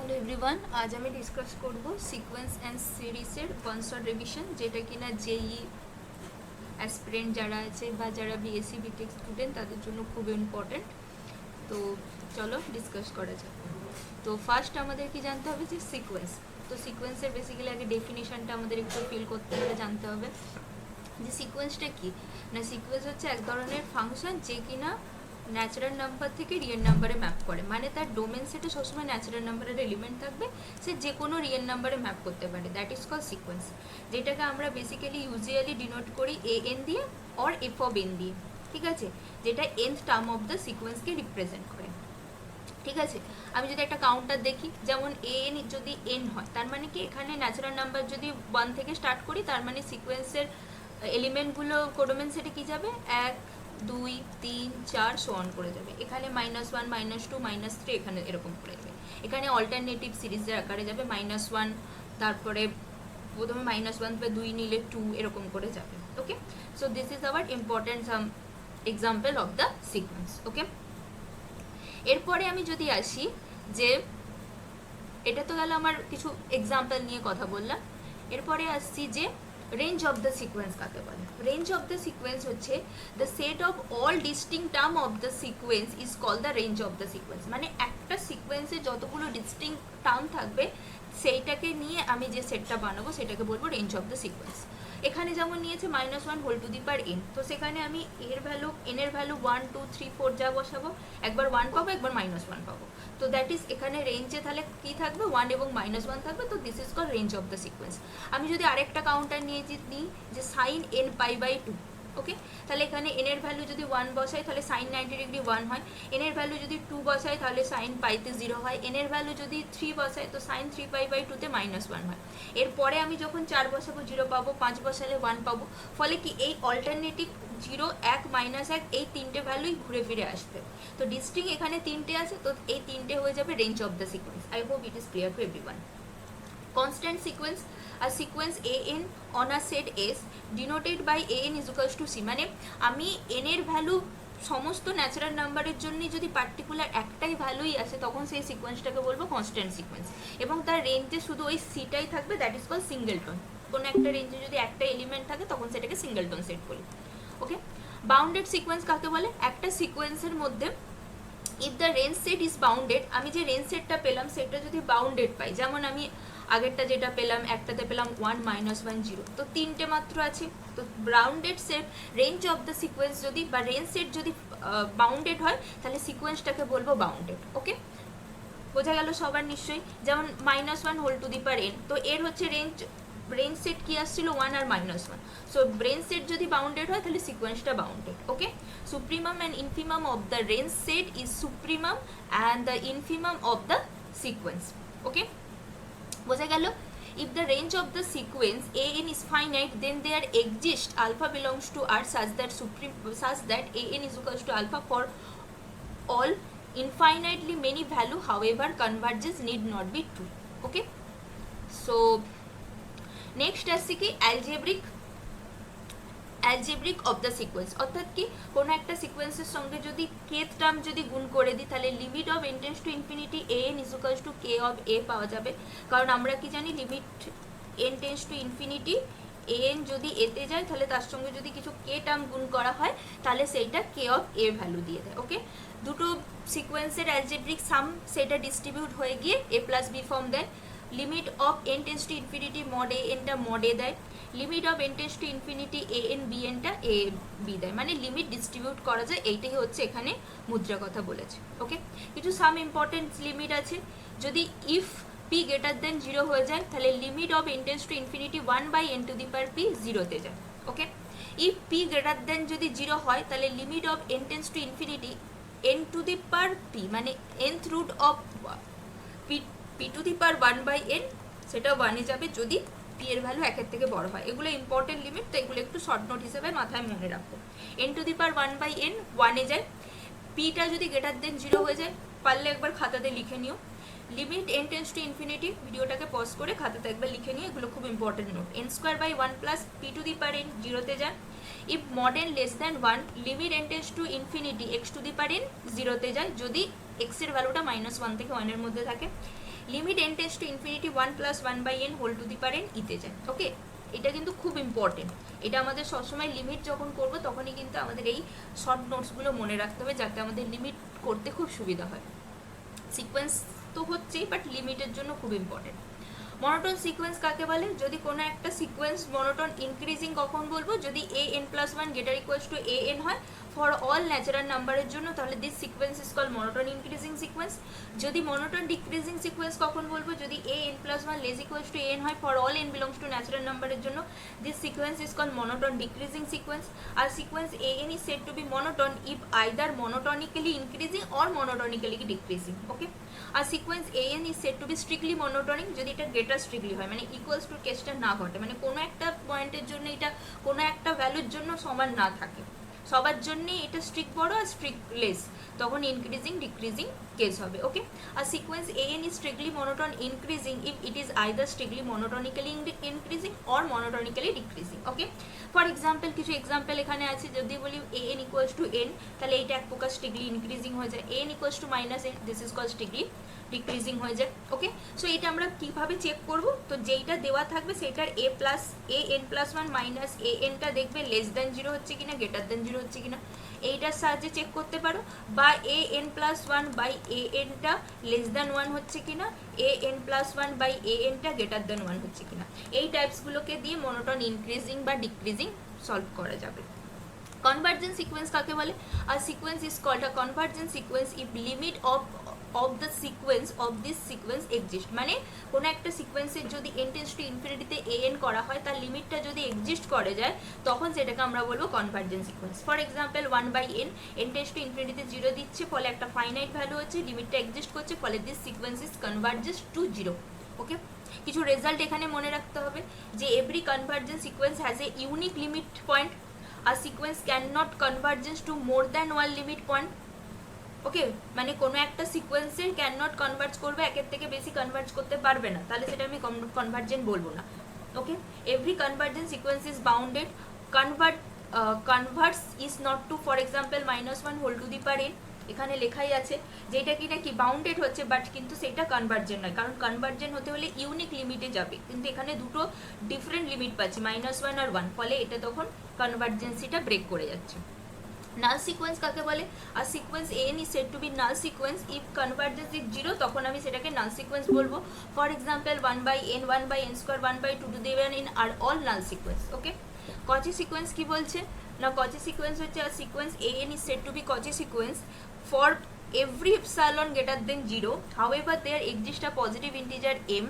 Hello everyone, আজ আমি discuss করব সিকোয়েন্স অ্যান্ড সিরিজের ওয়ান শট রিভিশন, যেটা কিনা জেই অ্যাসপিরেন্ট যারা আছে বা যারা বিএসসি বিটেক স্টুডেন্ট তাদের জন্য খুব ইম্পর্ট্যান্ট। তো চলো ডিসকাস করা যাক। তো ফার্স্ট আমাদের কি জানতে হবে যে সিকোয়েন্স। তো সিকোয়েন্সের বেসিক্যালি আগে ডেফিনিশনটা আমাদের একটু ফিল করতে হবে, জানতে হবে যে সিকোয়েন্সটা কি না। সিকোয়েন্স হচ্ছে এক ধরনের ফাংশন যে কিনা ন্যাচারাল নাম্বার থেকে রিয়েল নাম্বারে ম্যাপ করে, মানে তার ডোমেন সেটে সবসময় ন্যাচারাল নাম্বারের এলিমেন্ট থাকবে, সে যে কোনো রিয়েল নাম্বারে ম্যাপ করতে পারে। দ্যাট ইজ কল সিকোয়েন্স, যেটাকে আমরা বেসিক্যালি ইউজুয়ালি ডিনোট করি এ এন দিয়ে অর এফ অফ এন দিয়ে, ঠিক আছে, যেটা এনথ টার্ম অফ দ্য সিকোয়েন্সকে রিপ্রেজেন্ট করে। ঠিক আছে, আমি যদি একটা কাউন্টার দেখি, যেমন এ এন যদি এন হয়, তার মানে কি এখানে ন্যাচারাল নাম্বার যদি 1 থেকে স্টার্ট করি, তার মানে সিকোয়েন্সের এলিমেন্টগুলো কোডোমেন সেটে কি যাবে, 1 2 3 4 সো অন করে যাবে। এখানে -1 -2 -3 এখানে এরকম করে যাবে। এখানে অল্টারনেটিভ সিরিজের আকারে যাবে, -1 তারপরে প্রথমে -1 পরে 2 নিলে 2 এরকম করে যাবে। Okay, so this is our important some example of the sequence. Okay, এরপরে আমি যদি আসি যে এটা তো গেল আমার কিছু এক্সাম্পল নিয়ে কথা বললাম, এরপরে আসছি যে রেঞ্জ অফ দ্য সিকোয়েন্স কাকে বলে। রেঞ্জ অফ দ্য সিকোয়েন্স হচ্ছে the set of all distinct term of the sequence is call the range of the sequence. মানে একটা সিকোয়েন্সে যতগুলো ডিস্টিংক্ট টার্ম থাকবে সেইটাকে নিয়ে আমি যে সেটটা বানাবো সেটাকে বলবো রেঞ্জ অফ দ্য সিকোয়েন্স। এখানে যেমন নিয়েছে -1 whole to the power n, তো সেখানে আমি এর ভ্যালু n এর ভ্যালু 1 2 3 4 যা বসাবো, একবার 1 পাবো, একবার -1 পাবো। তো দ্যাট ইজ এখানে রেঞ্জে তাহলে কি থাকবে, 1 এবং -1 থাকবে। তো this is call range of the sequence. আমি যদি আরেকটা কাউন্টার নিয়ে নিই যে সাইন n π/2, ওকে, তাহলে এখানে n এর ভ্যালু যদি 1 বসাই তাহলে সাইন 90 ডিগ্রি 1 হয়, n এর ভ্যালু যদি 2 বসাই তাহলে সাইন পাইতে 0 হয়, n এর ভ্যালু যদি 3 বসাই তো সাইন 3π/2 তে -1 হয়। এরপরে আমি যখন 4 বসাবো 0 পাবো, 5 বসালে 1 পাবো। ফলে কি এই অল্টারনেটিভ 0 1 -1 এই তিনটে ভ্যালুই ঘুরে ফিরে আসবে। তো ডিস্টিং এখানে তিনটে আছে, তো এই তিনটে হয়ে যাবে range of the sequence. I hope it is clear to everyone. Constant sequence, a sequence an on a set S denoted by an is equals to c, মানে আমি n এর ভ্যালু সমস্ত ন্যাচারাল নাম্বারের জন্য যদি পার্টিকুলার একটাই ভ্যালুই আসে তখন সেই সিকোয়েন্সটাকে বলবো কনস্ট্যান্ট সিকোয়েন্স, এবং তার রেঞ্জে শুধু ওই সিটাই থাকবে, দ্যাট ইজ কল সিঙ্গেলটন। কোনো একটা রেঞ্জে যদি একটা এলিমেন্ট থাকে তখন সেটাকে সিঙ্গেলটন সেট বলি। ওকে, বাউন্ডেড সিকোয়েন্স কাকে বলে, একটা সিকোয়েন্সের মধ্যে if the range set is bounded, আমি যে রেঞ্জ সেটটা পেলাম সেটা যদি বাউন্ডেড পাই, যেমন আমি আগেরটা যেটা পেলাম, একটাতে পেলাম 1 -1 0, তো তিনটে মাত্র আছে। তো bounded set range of the sequence যদি বা রেঞ্জ সেট যদি বাউন্ডেড হয় তাহলে সিকোয়েন্সটাকে বলবো বাউন্ডেড। ওকে, বোঝা গেল সবার নিশ্চয়ই। যেমন -1 whole to the power n, তো এর হচ্ছে রেঞ্জ সেট কি আসছিল 1 আর -1, সো রেঞ্জ সেট যদি বাউন্ডেড হয় তাহলে সিকোয়েন্সটা bounded. Okay, supremum and infimum of the range set is supremum and the infimum of the sequence. Okay, বোঝা গেল। If the range of the sequence an is finite, then there exists alpha belongs to R such that an is equals to alpha for all infinitely many value, however converges need not be true. Okay, so next আসছে কি algebraic of the sequence, অর্থাৎ কি কোনো একটা সিকোয়েন্সের সঙ্গে যদি কেথ term যদি গুণ করে দিই তাহলে limit of n tends to infinity an is equals two k of a পাওয়া যাবে। কারণ আমরা কি জানি, limit n tends to infinity an যদি এতে যায় তাহলে তার সঙ্গে যদি কিছু k টার্ম গুণ করা হয় তাহলে সেইটা k অফ a ভ্যালু দিয়ে দেয়। ওকে, দুটো সিকোয়েন্সের অ্যালজেব্রিক সাম সেটা ডিস্ট্রিবিউট হয়ে গিয়ে a প্লাস b ফর্ম দেয়। Limit of n tends to infinity mod a nটা মড a দেয়, limit of n tends to infinity a n b nটা a b দেয়, মানে লিমিট ডিস্ট্রিবিউট করা যায়। এইটাই হচ্ছে এখানে মুদ্রা কথা বলেছে। ওকে, কিছু সাম ইম্পর্টেন্ট লিমিট আছে। যদি ইফ p গ্রেটার দেন 0 হয়ে যায় তাহলে limit of n tends to infinity 1/n to the power p 0-তে যায়। Okay, if p greater than যদি 0 হয় তাহলে limit of n tends to infinity n to the power p, মানে nth root of p to the power 1/n সেটা 1-এ যাবে যদি p এর ভ্যালু 1-এর থেকে বড় হয়। এগুলো ইম্পর্টেন্ট লিমিট, তো এগুলো একটু শর্ট নোট হিসেবে মাথায় মনে রাখো। n to the power 1/n 1-এ যায়, pটা যদি গ্রেটার দেন 0 হয়ে যায়, পারলে একবার খাতাতে লিখে নিও। Limit n tends to infinity, ভিডিওটাকে পজ করে খাতাতে একবার লিখে নিও, এগুলো খুব important note. n²/1 plus p to the power n 0-তে যায়। If mod n less than 1, limit n tends to infinity x two the power n 0-তে যায় যদি x এর ভ্যালুটা -1 থেকে 1 এর মধ্যে থাকে। Limit n tends to infinity 1 plus 1 by n whole to the power n ইতে যায়। ওকে, এটা কিন্তু খুব ইম্পর্টেন্ট, এটা আমাদের সবসময় লিমিট যখন করব তখনই কিন্তু আমাদের এই শর্ট নোটসগুলো মনে রাখতে হবে, যাতে আমাদের লিমিট করতে খুব সুবিধা হয়। সিকোয়েন্স তো হচ্ছেই, বাট লিমিটের জন্য খুব ইম্পর্টেন্ট। মনোটোন সিকোয়েন্স কাকে বলে? যদি কোনো একটা সিকোয়েন্স মনোটোন ইনক্রিজিং কখন বলবো? যদি an plus 1 greater equals to an হয় ফর অল ন্যাচারাল নাম্বারের জন্য, তাহলে this sequence is call monotone increasing sequence. যদি মনোটোন ডিক্রিজিং সিকোয়েন্স কখন বলবো? যদি an plus 1 less equals to an হয় for all n belongs to natural নাম্বারের জন্য, this sequence is call monotone decreasing sequence. আর sequence an is said to be monotone if either monotonically increasing or monotonically decreasing. Okay, আর sequence an is said to be strictly monotonic যদি এটা greater strictly হয়, মানে equals to কেসটা না ঘটে, মানে কোনো একটা পয়েন্টের জন্য এটা কোনো একটা ভ্যালুর জন্য সমান না থাকে, সবার জন্যই এটা স্ট্রিক্ট বড় আর স্ট্রিক্ট লেস, তখন ইনক্রিজিং ডিক্রিজিং কেস হবে। ওকে, আর sequence an is strictly monotone increasing if it is either strictly monotonically increasing or monotonically decreasing. Okay, for example কিছু এক্সাম্পল এখানে আছে, যদি বলি an equals to n, তাহলে এটা এক প্রকার স্ট্রিক্টলি ইনক্রিজিং হয়ে যায়। an equals to minus n, this is call strictly decreasing হয়ে যায়। ওকে, সো এটা আমরা কিভাবে চেক করব? তো যেইটা দেওয়া থাকবে সেটার an প্লাস 1 মাইনাস anটা দেখবে লেস দ্যান 0 হচ্ছে কিনা, গ্রেটার দ্যান 0 হচ্ছে কিনা, এইটার সাহায্যে চেক করতে পারো। বা an প্লাস 1 বাই anটা লেস দ্যান 1 হচ্ছে কিনা, an প্লাস 1 বাই anটা গ্রেটার দ্যান 1 হচ্ছে কিনা, এই টাইপসগুলোকে দিয়ে মনোটোন ইনক্রিজিং বা ডিক্রিজিং সলভ করা যাবে। কনভার্জেন্ট সিকোয়েন্স কাকে বলে? আর sequence is called a convergent sequence if limit of the sequence of this sequence exist. মানে কোনো একটা সিকোয়েন্সের যদি n টেন্ডস টু ইনফিনিটিতে an করা হয়, তার লিমিটটা যদি এক্সিস্ট করে যায়, তখন সেটাকে আমরা বলবো convergent sequence. For example 1 by n tends to ইনফিনিটিতে 0 দিচ্ছে, ফলে একটা ফাইনাইট ভ্যালু হচ্ছে, লিমিটটা এক্সিস্ট করছে, ফলে this sequence is convergence to 0। Okay, কিছু রেজাল্ট এখানে মনে রাখতে হবে যে every convergent sequence has a unique limit point, আর sequence can not convergence to more than 1 limit point. Okay, মানে কোনো একটা সিকোয়েন্সের ক্যান নট কনভার্জ করবে, একের থেকে বেশি কনভার্জ করতে পারবে না, তাহলে সেটা আমি কনভার্জেন্ট বলবো না। Okay, every convergent sequence is bounded, converse is not true, for example -1 whole to the power n, এখানে লেখাই আছে যে এটা কি না কি বাউন্ডেড হচ্ছে, বাট কিন্তু সেটা কনভার্জেন্ট নয়, কারণ কনভার্জেন্ট হতে হলে ইউনিক লিমিটে যাবে, কিন্তু এখানে দুটো ডিফারেন্ট লিমিট পাচ্ছি, -1 আর 1, ফলে এটা তখন কনভার্জেন্সিটা ব্রেক করে যাচ্ছে। নাল সিকোয়েন্স কাকে বলে? আর sequence an is said to be null sequence if convergence is 0, তখন আমি সেটাকে নাল সিকোয়েন্স বলবো। For example 1 by n, 1 by n square, 1 by 2 to the power n আর all null sequence. Okay, Cauchy sequence কি বলছে না? Cauchy sequence হচ্ছে আর sequence an is said to be Cauchy sequence for every epsilon greater than 0, however there exists a positive integer m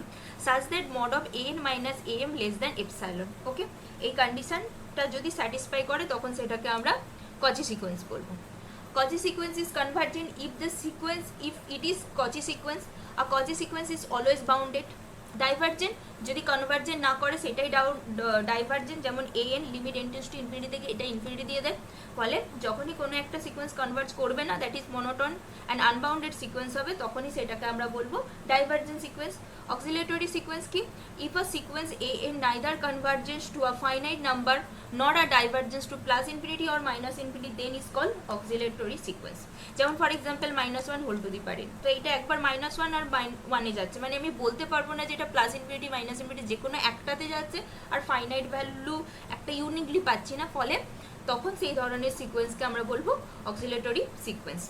such that mod of an minus am less than epsilon. ওকে, এই কন্ডিশনটা যদি satisfy করে তখন সেটাকে আমরা Cauchy sequence বলবো। Cauchy sequence is convergent if it is Cauchy sequence. A Cauchy sequence is always bounded. Divergent যদি convergent না করে সেটাই ডাইভার্জেন্ট, যেমন an limit n tends to infinity থেকে এটা ইনফিনিটি দিয়ে দেয়, ফলে যখনই কোনো একটা সিকোয়েন্স কনভার্জ করবে না, that is monotone and unbounded sequence হবে, তখনই সেটাকে আমরা বলবো ডাইভার্জেন্ট সিকোয়েন্স। অক্সিলেটরি সিকোয়েন্স কি? If a sequence an neither converges to a finite number nor a divergence to plus infinity or minus infinity, then is called auxiliary sequence. যেমন for example -1 whole to the power n, তো এটা একবার -1 আর 1 এ যাচ্ছে, মানে আমি বলতে পারবো না যে এটা প্লাস ইনফিনিটি মাইনাস ইনফিনিটি, যে কোনো একটাতে যাচ্ছে, আর ফাইনাইট ভ্যালু একটা ইউনিকলি পাচ্ছি না, ফলে তখন সেই ধরনের সিকোয়েন্সকে আমরা বলবো oscillatory sequence.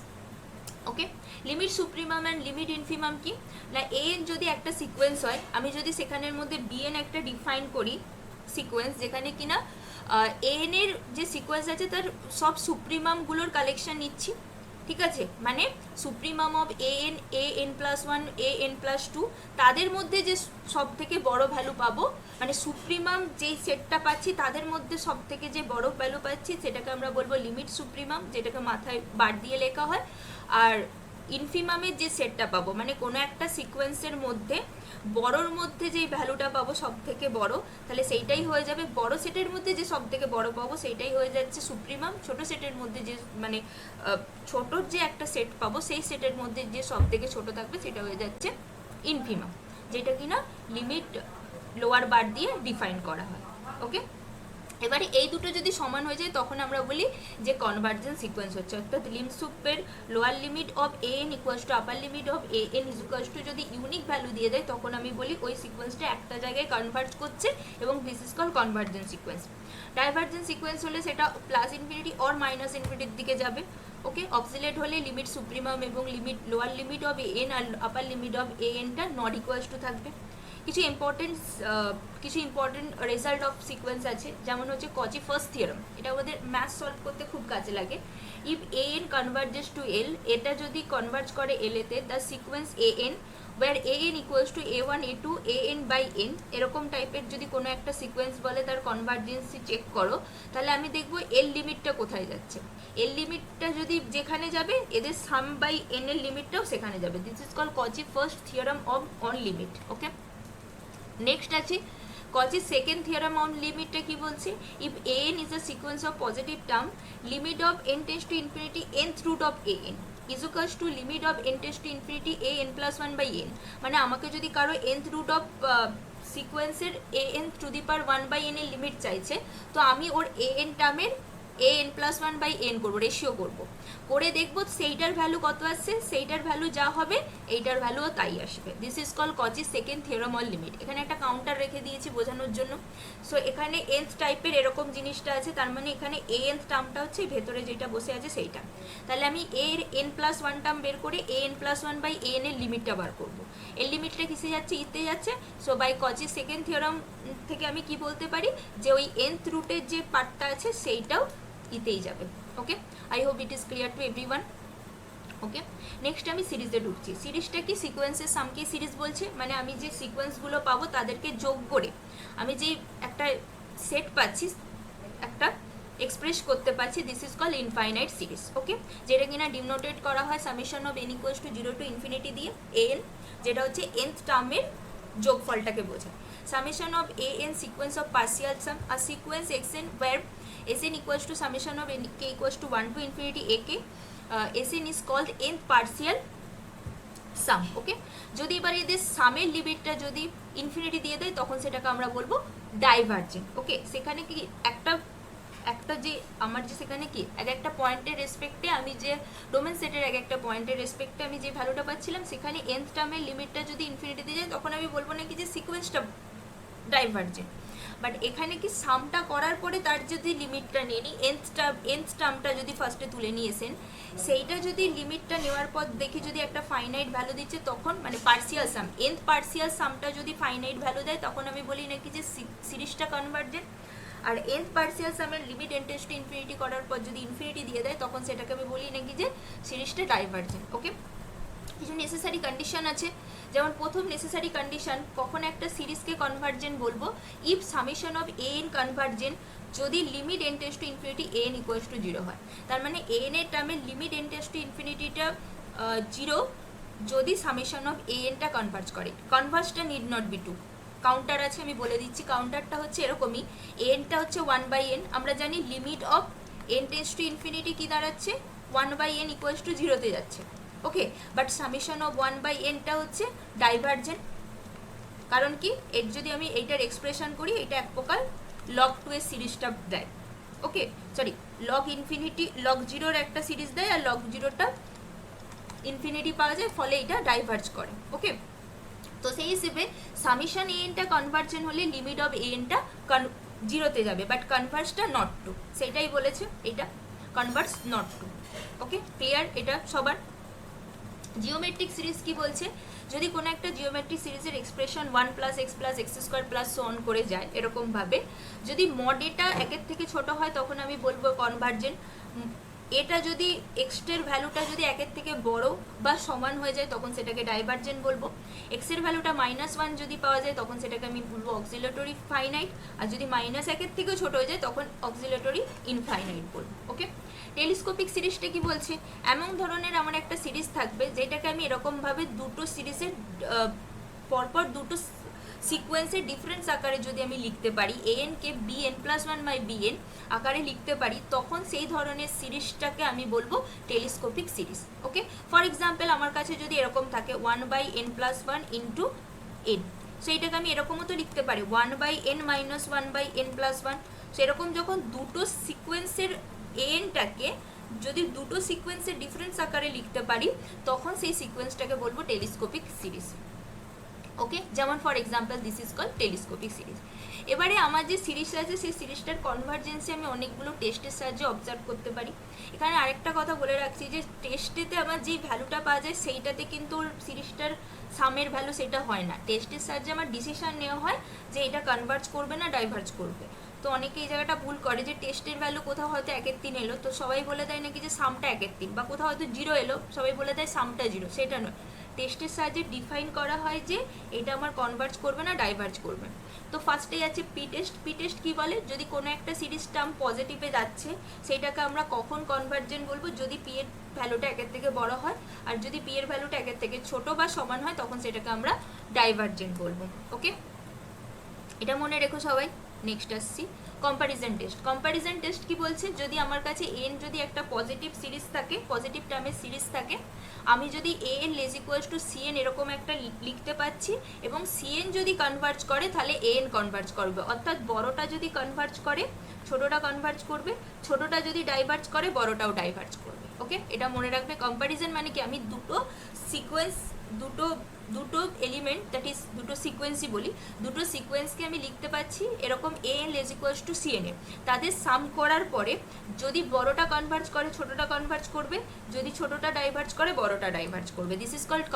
Okay, limit supremum and limit infimum কি না? an যদি একটা সিকোয়েন্স হয়, আমি যদি সেখানের মধ্যে bn একটা ডিফাইন করি সিকোয়েন্স, যেখানে কিনা an এর যে সিকোয়েন্স আছে তার সব সুপ্রিমামগুলোর কালেকশন নিচ্ছি, ঠিক আছে, মানে supremum of an plus 1 an plus 2, তাদের মধ্যে যে সব থেকে বড় ভ্যালু পাবো, মানে সুপ্রিমাম যেই সেটটা পাচ্ছি তাদের মধ্যে সব থেকে যে বড় ভ্যালু পাচ্ছি সেটাকে আমরা বলবো লিমিট সুপ্রিমাম, যেটাকে মাথায় বার দিয়ে লেখা হয়। আর ইনফিমামের যে সেটটা পাবো, মানে কোনো একটা সিকোয়েন্সের মধ্যে বড়োর মধ্যে যেই ভ্যালুটা পাবো সব থেকে বড়, তাহলে সেইটাই হয়ে যাবে বড় সেটের মধ্যে যে সব থেকে বড় পাবো সেইটাই হয়ে যাচ্ছে সুপ্রিমাম। ছোট সেটের মধ্যে যে মানে ছোটোর যে একটা সেট পাবো সেই সেটের মধ্যে যে সব থেকে ছোট থাকবে সেটা হয়ে যাচ্ছে ইনফিমাম, যেটা কিনা লিমিট লোয়ার বার দিয়ে ডিফাইন করা হয়। ওকে, এবারে এই দুটো যদি সমান হয়ে যায় তখন আমরা বলি যে কনভার্জেন্স সিকোয়েন্স হচ্ছে, অর্থাৎ লিমসুপের lower limit of a n equals to upper limit of a n equals to যদি ইউনিক ভ্যালু দিয়ে দেয় তখন আমি বলি ওই সিকোয়েন্সটা একটা জায়গায় কনভার্জ করছে এবং this is call convergence sequence. Divergence sequence হলে সেটা প্লাস ইনফিনিটি অর মাইনাস ইনফিনিটির দিকে যাবে। ওকে, অক্সিলেট হলে লিমিট সুপ্রিমাম এবং limit lower limit of a n আর আপার লিমিট অফ এ এনটা নট ইকুয়ালস টু থাকবে। কিছু ইম্পর্টেন্ট রেজাল্ট অফ সিকোয়েন্স আছে, যেমন হচ্ছে কচি ফার্স্ট থিওরাম, এটা আমাদের ম্যাথ সলভ করতে খুব কাজে লাগে। If a n converges to l, এটা যদি কনভার্জ করে এল এতে, the sequence a n where a n equals to a one a two a n by n, এরকম টাইপের যদি কোনো একটা সিকোয়েন্স বলে তার কনভার্জেন্সি চেক করো, তাহলে আমি দেখবো এল লিমিটটা কোথায় যাচ্ছে। এল লিমিটটা যদি যেখানে যাবে এদের সাম বাই এন এর লিমিটটাও সেখানে যাবে। This is call Cauchy first theorem of on limit. Okay, next আছে কচি সেকেন্ড থিওরাম অন লিমিটটা কি বলছে, if a n is a sequence of positive term, limit of n tends to infinity nth root of a n is equals to limit of n tends to infinity a n plus one by n. মানে আমাকে যদি কারো nth root of সিকোয়েন্সের a n to the power one by n এর limit চাইছে, তো আমি ওর এ এন টার্মের a n plus one by n করবো, রেশিও করবো, করে দেখবো সেইটার ভ্যালু কত আসছে, সেইটার ভ্যালু যা হবে এইটার ভ্যালুও তাই আসবে। দিস ইজ কল কচি সেকেন্ড থিওরাম অন লিমিট। এখানে একটা কাউন্টার রেখে দিয়েছি বোঝানোর জন্য। সো এখানে nth টাইপের এরকম জিনিসটা আছে, তার মানে এখানে এ nth টার্মটা হচ্ছে ভেতরে যেটা বসে আছে সেইটা। তাহলে আমি এর এন প্লাস ওয়ান টার্ম বের করে a n plus one by n এর লিমিটটা বার করবো। এর লিমিটটা কিসে যাচ্ছে, ইতে যাচ্ছে। সো বাই কচি সেকেন্ড থিওরাম থেকে আমি কি বলতে পারি যে ওই nth রুটের যে পার্টটা আছে সেইটাও ইতেই যাবে। Okay, I hope it is clear to everyone. Okay, next আমি সিরিজে ঢুকছি। সিরিজটা কি, সিকোয়েন্সের সামকে সিরিজ বলছে, মানে আমি যে সিকোয়েন্সগুলো পাবো তাদেরকে যোগ করে আমি যে একটা সেট পাচ্ছি, একটা এক্সপ্রেস করতে পারছি, this is call infinite series. Okay, যেটা কিনা ডিনোটেড করা হয় summation of n equals to 0 to infinity দিয়ে এন, যেটা হচ্ছে nth টার্মের যোগফলটাকে বোঝায়। Summation of a n sequence of partial sum, আর sequence x n where Sn equals to summation of n k equals to 1 to infinity ak, Sn is called nth partial sum. ওকে, যদি এবার এদের সামের লিমিটটা যদি infinity দিয়ে দেয় তখন সেটাকে আমরা বলবো ডাইভার্জেন্ট। ওকে, সেখানে কি একটা যে আমার যে সেখানে কি এক একটা পয়েন্টের রেসপেক্টে আমি যে ডোমেন সেটের এক একটা পয়েন্টের রেসপেক্টে আমি যে ভ্যালুটা পাচ্ছিলাম, সেখানে nth টার্মের লিমিটটা যদি ইনফিনিটি দিয়ে যায় তখন আমি বলবো না কি যে সিকোয়েন্সটা ডাইভার্জেন্ট। বাট এখানে কি সামটা করার পরে তার যদি লিমিটটা নিয়ে নিই, nth টার্মটা যদি ফার্স্টে তুলে নিয়েছেন, সেইটা যদি লিমিটটা নেওয়ার পর দেখি যদি একটা ফাইনাইট ভ্যালু দিচ্ছে তখন, মানে পার্সিয়াল সাম, nth পার্সিয়াল সামটা যদি ফাইনাইট ভ্যালু দেয় তখন আমি বলি নাকি যে সিরিজটা কনভার্জেন্ট। আর nth পার্সিয়াল সামের limit n tends to infinity করার পর যদি ইনফিনিটি দিয়ে দেয় তখন সেটাকে আমি বলি নাকি যে সিরিজটা ডাইভার্জেন্ট। ওকে, কিছু নেসেসারি কন্ডিশন আছে, যেমন প্রথম নেসেসারি কন্ডিশন কখন একটা সিরিজকে কনভার্জেন্ট বলবো, if summation of a n convergent যদি limit n tends to infinity a n equals to 0 হয়। তার মানে এ এন এর টার্মের লিমিট n টেন্ডস টু ইনফিনিটিটা 0 যদি সামেশন অফ এ এনটা কনভার্জ করে। কনভার্জটা নিড নট বি 2, কাউন্টার আছে, আমি বলে দিচ্ছি। কাউন্টারটা হচ্ছে এরকমই, এনটা হচ্ছে 1 বাই এন, আমরা জানি limit of n tends to infinity কি দাঁড়াচ্ছে, 1 বাই এন ইকুয়ালস টু 0-তে যাচ্ছে। ওকে, বাট সামেশন অফ 1 বাই এনটা হচ্ছে ডাইভার্জেন্ট, কারণ কি এর যদি আমি এইটার এক্সপ্রেশন করি এটা এক প্রকার লগ 2 এর সিরিজটা দেয়। ওকে, সরি, লগ ইনফিনিটি লগ 0-র একটা সিরিজ দেয় আর লগ 0টা ইনফিনিটি পাওয়া যায়, ফলে এটা ডাইভার্জ করে। ওকে, তো সেই হিসেবে সামেশন এ এনটা কনভার্জেন্ট হলে লিমিট অফ এ এনটা 0-তে যাবে, বাট কনভার্সটা নট টু, সেটাই বলেছে এটা converse not true. Okay, clear এটা সবার? জিওমেট্রিক সিরিজ কি বলছে, যদি কোনো একটা জিওমেট্রিক সিরিজের expression 1 plus x plus x square plus so on করে যায় এরকমভাবে, যদি মড এটা একের থেকে ছোট হয় তখন আমি বলবো কনভার্জেন্ট। এটা যদি এক্সের ভ্যালুটা যদি একের থেকে বড় বা সমান হয়ে যায় তখন সেটাকে ডাইভার্জেন্ট বলবো। এক্সের ভ্যালুটা -1 যদি পাওয়া যায় তখন সেটাকে আমি বলবো অক্সিলেটরি ফাইনাইট, আর যদি -1-এর থেকেও ছোট হয়ে যায় তখন অক্সিলেটরি ইনফাইনাইট বলবো। ওকে, টেলিস্কোপিক সিরিজটা কি বলছে, এমন ধরনের আমার একটা সিরিজ থাকবে যেটাকে আমি এরকমভাবে দুটো সিরিজের পরপর দুটো সিকোয়েন্সের ডিফারেন্স আকারে যদি আমি লিখতে পারি, an কে bn প্লাস 1 বাই bn আকারে লিখতে পারি, তখন সেই ধরনের সিরিজটাকে আমি বলবো telescopic series. Okay, for example আমার কাছে যদি এরকম থাকে 1 by n plus 1 into n, সেইটাকে আমি এরকমও তো লিখতে পারি 1 by n minus 1 by n plus 1। সেরকম যখন দুটো সিকোয়েন্সের এনটাকে যদি দুটো সিকোয়েন্সের ডিফারেন্স আকারে লিখতে পারি তখন সেই সিকোয়েন্সটাকে বলবো টেলিস্কোপিক সিরিজ। ওকে, যেমন for example this is called telescopic series. এবারে আমার যে সিরিজ আছে সেই সিরিজটার কনভার্জেন্সি আমি অনেকগুলো টেস্টের সাহায্যে অবজার্ভ করতে পারি। এখানে আরেকটা কথা বলে রাখছি যে টেস্টেতে আমার যেই ভ্যালুটা পাওয়া যায় সেইটাতে কিন্তু সিরিজটার সামের ভ্যালু সেটা হয় না, টেস্টের সাহায্যে আমার ডিসিশন নেওয়া হয় যে এটা কনভার্জ করবে না ডাইভার্জ করবে। তো অনেকে এই জায়গাটা ভুল করে যে টেস্টের ভ্যালু কোথাও হয়তো 1/3 এলো তো সবাই বলে দেয় নাকি যে সামটা 1/3, বা কোথাও হয়তো 0 এলো সবাই বলে দেয় সামটা 0, সেটা নয়। টেস্টের সাহায্যে ডিফাইন করা হয় যে এটা আমার কনভার্জ করবে না ডাইভার্জ করবে। তো ফার্স্টেই আছে পি টেস্ট। পি টেস্ট কী বলে, যদি কোনো একটা সিরিজ টার্ম পজিটিভে যাচ্ছে সেটাকে আমরা কখন কনভার্জেন্ট বলবো, যদি পি এর ভ্যালুটা 1 থেকে বড় হয়, আর যদি পি এর ভ্যালুটা 1 থেকে ছোট বা সমান হয় তখন সেটাকে আমরা ডাইভার্জেন্ট বলবো। ওকে, এটা মনে রেখো সবাই। নেক্সট আসছি কম্প্যারিজন টেস্ট। কম্প্যারিজন টেস্ট কি বলছে, যদি আমার কাছে এন যদি একটা পজিটিভ সিরিজ থাকে, পজিটিভ টার্মের সিরিজ থাকে, আমি যদি a n less equals to c N এরকম একটা লিখতে পাচ্ছি, এবং সি এন যদি কনভার্জ করে তাহলে এ এন কনভার্জ করবে, অর্থাৎ বড়টা যদি কনভার্জ করে ছোটটা কনভার্জ করবে, ছোটটা যদি ডাইভার্জ করে বড়টাও ডাইভার্জ করবে। ওকে, এটা মনে রাখবে। কম্প্যারিজন মানে কি, আমি দুটো সিকোয়েন্স দুটো এলিমেন্ট দ্যাট ইজ দুটো সিকোয়েন্সই বলি, দুটো সিকোয়েন্সকে আমি লিখতে পাচ্ছি এরকম a n less equals to c n a, তাদের সাম করার পরে যদি বড়টা কনভার্জ করে ছোটটা কনভার্জ করবে, যদি ছোটটা ডাইভার্জ করে বড়টা ডাইভার্জ করবে। This is called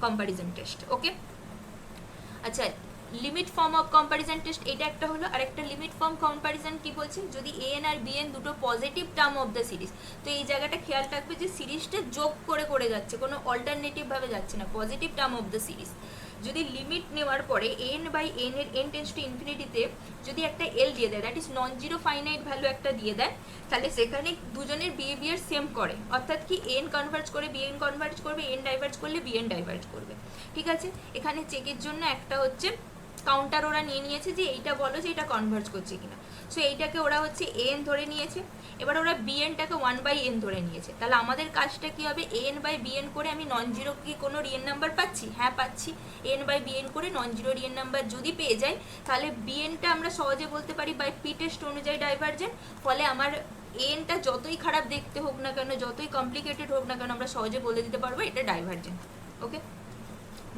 comparison test. Okay, আচ্ছা limit form of comparison test এটা একটা হলো। আর একটা লিমিট ফর্ম কম্প্যারিজন কি বলছে, যদি এ এন আর বি এন দুটো positive term of the series, তো এই জায়গাটা খেয়াল রাখবে যে সিরিজটা যোগ করে যাচ্ছে, কোনো অল্টারনেটিভ ভাবে যাচ্ছে না, positive term of the series. যদি লিমিট নেওয়ার পরে এন বাই এন এর এন টেন্স টু ইনফিনিটিতে যদি একটা এল দিয়ে দেয়, that is non zero finite value একটা দিয়ে দেয়, তাহলে সেখানে দুজনের বিহেভিয়ার সেম করে, অর্থাৎ কি এন কনভার্জ করে বি এন কনভার্জ করবে, এন ডাইভার্জ করলে বি এন ডাইভার্জ করবে। ঠিক আছে, এখানে চেকের জন্য একটা হচ্ছে কাউন্টার ওরা নিয়ে নিয়েছে যে এইটা বলো যে এটা কনভার্জ করছে কিনা। সো এইটাকে ওরা হচ্ছে এন ধরে নিয়েছে, এবার ওরা বিএনটাকে 1/n ধরে নিয়েছে। তাহলে আমাদের কাজটা কি হবে, এন বাই বিএন করে আমি নন জিরো কি কোনো রিয়েল নাম্বার পাচ্ছি, হ্যাঁ পাচ্ছি। এন বাই বিএন করে নন জিরো রিয়েল নাম্বার যদি পেয়ে যাই তাহলে বিএনটা আমরা সহজে বলতে পারি বাই পি টেস্ট অনুযায়ী ডাইভার্জেন্ট। ফলে আমার এনটা যতই খারাপ দেখতে হোক না কেন, যতই কমপ্লিকেটেড হোক না কেন, আমরা সহজে বলে দিতে পারবো এটা ডাইভার্জেন্ট। ওকে,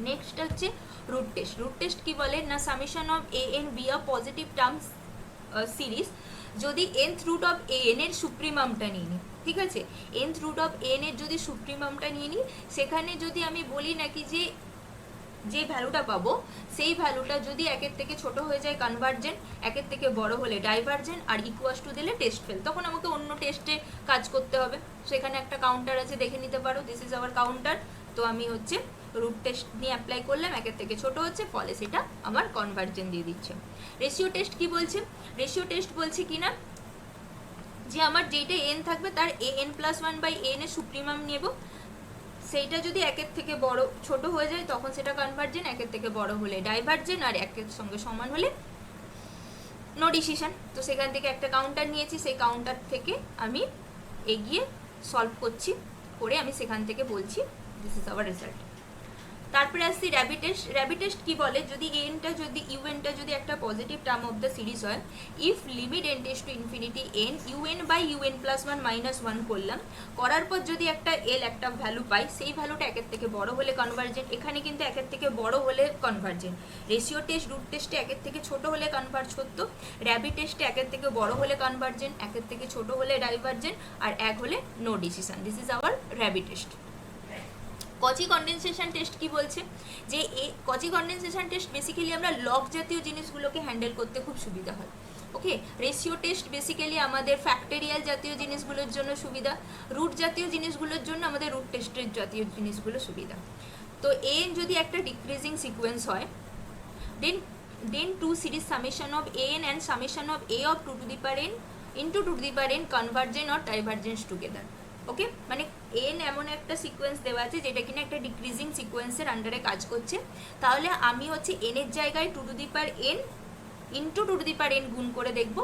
নেক্সট হচ্ছে রুট টেস্ট। রুট টেস্ট কি বলে না, summation of a n be a positive terms series, যদি nth root of a n এর সুপ্রিমামটা নিয়ে নিই, ঠিক আছে, nth রুট অফ এন এর যদি সুপ্রিমামটা নিয়ে নিই, সেখানে যদি আমি বলি নাকি যে ভ্যালুটা পাবো সেই ভ্যালুটা যদি 1 থেকে ছোট হয়ে যায় কনভার্জেন্ট, 1 থেকে বড় হলে ডাইভার্জেন্ট, আর ইকুয়াস টু দিলে টেস্ট ফেল, তখন আমাকে অন্য টেস্টে কাজ করতে হবে। সেখানে একটা কাউন্টার আছে, দেখে নিতে পারো, দিস ইজ আওয়ার কাউন্টার। তো আমি হচ্ছে রুট টেস্ট নিয়ে অ্যাপ্লাই করলাম, 1 থেকে ছোট হচ্ছে, ফলে সেটা আমার কনভার্জেন্ট দিয়ে দিচ্ছে। রেশিও টেস্ট কি বলছে, রেশিও টেস্ট বলছে কি না যে আমার যেইটা এন থাকবে তার এ এন প্লাস 1/n এর সুপ্রিমাম নেব, সেইটা যদি 1 থেকে বড় ছোট হয়ে যায় তখন সেটা কনভার্জেন্ট, 1 থেকে বড় হলে ডাইভার্জেন্ট, আর 1 সঙ্গে সমান হলে নো ডিসিশন। তো সেখান থেকে একটা কাউন্টার নিয়েছি, সেই কাউন্টার থেকে আমি এগিয়ে সলভ করছি, করে আমি সেখান থেকে বলছি দিস ইজ আওয়ার রেজাল্ট। তারপরে আসছি র্যাবিট টেস্ট। র্যাবিট টেস্ট কি বলে, যদি এনটা যদি ইউএনটা যদি একটা positive term of the series হয়, if limit n tends to infinity n u n by u n plus 1 minus 1 করলাম, করার পর যদি একটা এল একটা ভ্যালু পাই, সেই ভ্যালুটা 1 থেকে বড় হলে কনভার্জেন্ট। এখানে কিন্তু 1 থেকে বড় হলে কনভার্জেন্ট। রেশিও টেস্ট রুট টেস্টে 1 থেকে ছোট হলে কনভার্জ করতো, র্যাবিট টেস্টে 1 থেকে বড় হলে কনভার্জেন্ট, 1 থেকে ছোট হলে ডাইভার্জেন্ট, আর 1 হলে no decision. This is our rabbit test. Cauchy condensation test কি বলছে, যে কচি কন্ডেনসেশন টেস্ট বেসিক্যালি আমরা লগ জাতীয় জিনিসগুলোকে হ্যান্ডেল করতে খুব সুবিধা হয়। ওকে, রেশিও টেস্ট বেসিক্যালি আমাদের ফ্যাক্টরিয়াল জাতীয় জিনিসগুলোর জন্য সুবিধা, রুট জাতীয় জিনিসগুলোর জন্য আমাদের রুট টেস্টের জাতীয় জিনিসগুলো সুবিধা। তো এন যদি একটা ডিক্রিজিং সিকোয়েন্স হয়, then two series summation of n and summation of a of 2 to the power n into 2 to the power n convergent or divergence together. Okay, মানে এন এমন একটা সিকোয়েন্স দেওয়া আছে যেটা কিনা একটা ডিক্রিজিং সিকোয়েন্সের আন্ডারে কাজ করছে, তাহলে আমি হচ্ছে এন এর জায়গায় 2 to the power n into two to the power n গুণ করে দেখব,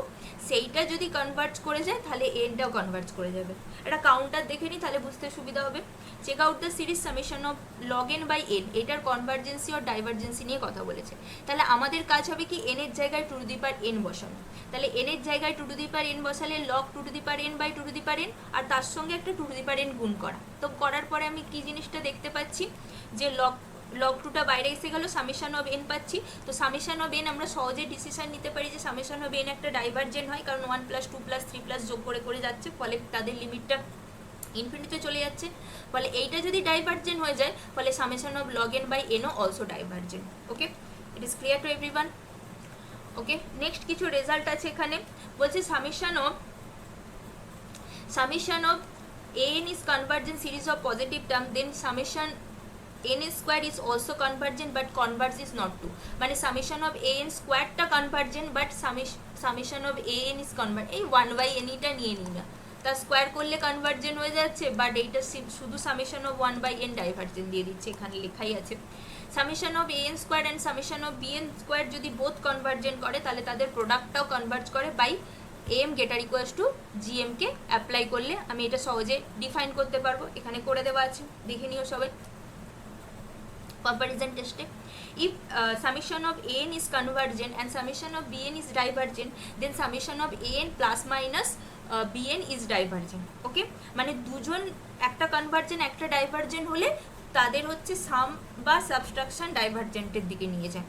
সেইটা যদি কনভার্জ করে যায় তাহলে এনটাও কনভার্জ করে যাবে। একটা কাউন্টার দেখে নিই তাহলে বুঝতে সুবিধা হবে। Check out the series summation of log n by n, এটার কনভার্জেন্সি আর ডাইভার্জেন্সি নিয়ে কথা বলেছে। তাহলে আমাদের কাজ হবে কি এন এর জায়গায় two to the power n বসানো। তাহলে এন এর জায়গায় two to the power n বসালে log two to the power n by two to the power n, আর তার সঙ্গে একটা two to the power n গুণ করা। তো করার পরে আমি কি জিনিসটা দেখতে পাচ্ছি যে লগ টুটা বাইরে এসে গেল, সামেশন অফ এন পাচ্ছি। তো সামেশন অফ এন আমরা সহজে ডিসিশন নিতে পারি যে সামেশন অফ এন একটা ডাইভার্জেন্ট হয়, কারণ 1 + 2 + 3 যোগ করে করে যাচ্ছে, ফলে তাদের লিমিটটা ইনফিনিটিতে চলে যাচ্ছে। ফলে এইটা যদি ডাইভার্জেন্ট হয়ে যায় ফলে summation of log n by এনও also divergent. Okay, it is clear to everyone. Okay, next কিছু রেজাল্ট আছে এখানে। বলছে summation of an is convergent series of positive term, then summation n square is also convergent but converge is not to, মানে summation of an square টা convergent but summation of an is convergent। এই 1/n টা নিয়ে নিই না, তা square করলে convergent হয়ে যাচ্ছে, বাট এইটা শুধু সামেশন অফ 1/n ডাইভার্জেন্ট দিয়ে দিচ্ছে, এখানে লেখাই আছে। Summation of an square and summation of bn square যদি বোথ কনভার্জেন্ট করে তাহলে তাদের প্রোডাক্টটাও কনভার্জ করে by am greater equals to gm কে অ্যাপ্লাই করলে আমি এটা সহজে ডিফাইন করতে পারবো। এখানে করে দেওয়া আছে, দেখে নিও সবাই comparison test. If summation of an is convergent and summation of bn is divergent, then summation of an plus minus bn is divergent. ওকে, মানে দুজন একটা কনভার্জেন্ট একটা ডাইভার্জেন্ট হলে তাদের হচ্ছে সাম বা সাবস্ট্রাকশন ডাইভার্জেন্টের দিকে নিয়ে যায়।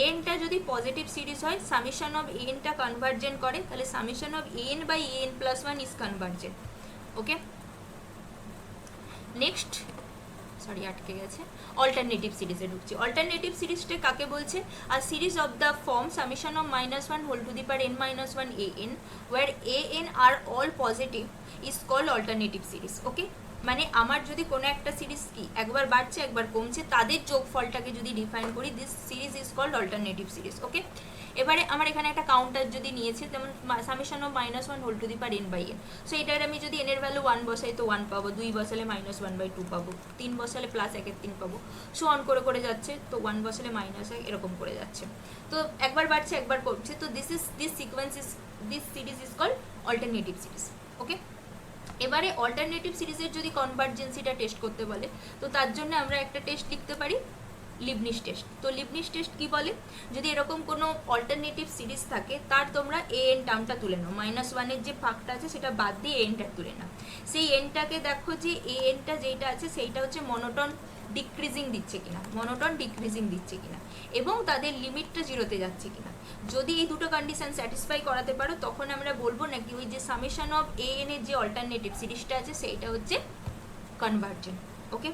এনটা যদি পজিটিভ সিরিজ হয়, সামেশন অফ এনটা কনভার্জেন্ট করে, তাহলে summation of n by n plus 1 is convergent. Okay, next sorry আটকে গেছে, অল্টারনেটিভ সিরিজে ঢুকছি। অল্টারনেটিভ সিরিজটা কাকে বলছে? আর series of the form summation of -1 whole to the power n - 1 an where an are all positive is called alternative series. Okay, মানে আমার যদি কোনো একটা সিরিজ কি একবার বাড়ছে একবার কমছে, তাদের যোগফলটাকে যদি ডিফাইন করি, this series is called alternative series. Okay, এবারে আমার এখানে একটা কাউন্টার যদি নিয়েছে, যেমন summation of -1 whole to the power n by n, so এটার আমি যদি n এর ভ্যালু 1 বসাই তো 1 পাবো, 2 বসালে -1/2 পাবো, 3 বসালে +1/3 পাবো, সো অন করে করে যাচ্ছে, তো 1 বসালে -1 এরকম করে যাচ্ছে। তো একবার বাড়ছে একবার কমছে, তো this series is called alternative series. Okay, এবারে অল্টারনেটিভ সিরিজের যদি কনভার্জেন্সিটা টেস্ট করতে বলে, তো তার জন্য আমরা একটা টেস্ট লিখতে পারি, লিবনিস টেস্ট। তো লিবনিস টেস্ট কি বলে, যদি এরকম কোনো অল্টারনেটিভ সিরিজ থাকে তার তোমরা an টার্মটা তুলে নাও, -1 এর যে ভাগটা আছে সেটা বাদ দিয়ে nটা তুলে নাও। সেই nটাকে দেখো যে anটা যেটা আছে সেইটা হচ্ছে মনোটন ডিক্রিজিং দিচ্ছে কিনা, মনোটন ডিক্রিজিং দিচ্ছে কিনা, এবং তাদের লিমিটটা 0-তে যাচ্ছে কিনা। যদি এই দুটো কন্ডিশন স্যাটিসফাই করাতে পারো তখন আমরা বলবো নাকি ওই যে সামেশন অফ an এর যে অল্টারনেটিভ সিরিজটা আছে সেইটা হচ্ছে কনভার্জেন্ট। ওকে,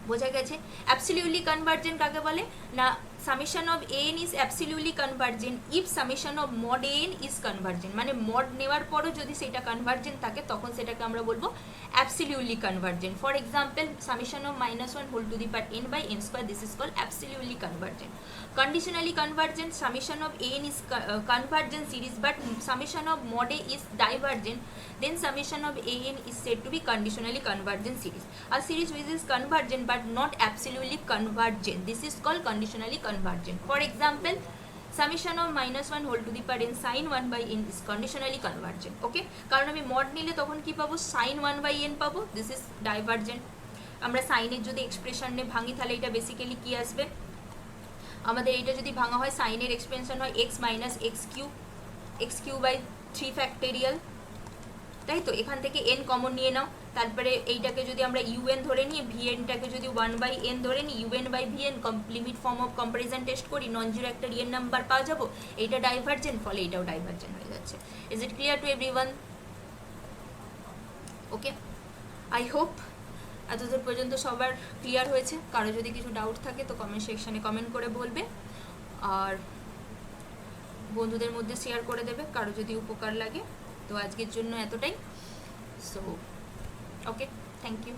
বোঝা গেছে? অ্যাবসলিউটলি কনভার্জেন্ট কাকে বলে না, summation of an is absolutely convergent if summation of mod an is convergent, মানে মড নেওয়ার পরও যদি সেটা কনভার্জেন্ট থাকে তখন সেটাকে আমরা বলবো absolutely convergent. For example summation of -1 whole to the power n by n square, this is called absolutely convergent. Conditionally convergent, summation of an is convergent series but summation of mod a is divergent, then summation of an is said to be conditionally convergent series. A series which is convergent but not absolutely convergent, this is called conditionally convergent. For example, summation of -1 whole to the power n sin 1 by n is conditionally convergent. Okay, কারণ আমি mod নিলে তখন কি পাবো, sin 1 by n পাবো, this is divergent. আমরা সাইনের যদি এক্সপ্রেশনে ভাঙি তাহলে এটা বেসিক্যালি কি আসবে, আমাদের এইটা যদি ভাঙা হয় সাইনের এক্সপেনশন হয় x - x³ বাই 3 ফ্যাক্টোরিয়াল, তাই তো? এখান থেকে n কমন নিয়ে নাও, তারপরে এইটাকে যদি আমরা un ধরে নিয়ে vnটাকে যদি 1/n ধরে নিই, un by vn limit form of comparison test করি, নন জিরো একটা রিয়েল নাম্বার পাওয়া যাবো, এইটা ডাইভার্জেন্ট, ফলে এটাও ডাইভার্জেন্ট হয়ে যাচ্ছে। Is it clear to everyone? Okay, I hope এতদূর পর্যন্ত সবার ক্লিয়ার হয়েছে। কারো যদি কিছু ডাউট থাকে তো কমেন্ট সেকশানে কমেন্ট করে বলবে, আর বন্ধুদের মধ্যে শেয়ার করে দেবে কারো যদি উপকার লাগে। তো আজকের জন্য এতটাই। So okay, thank you.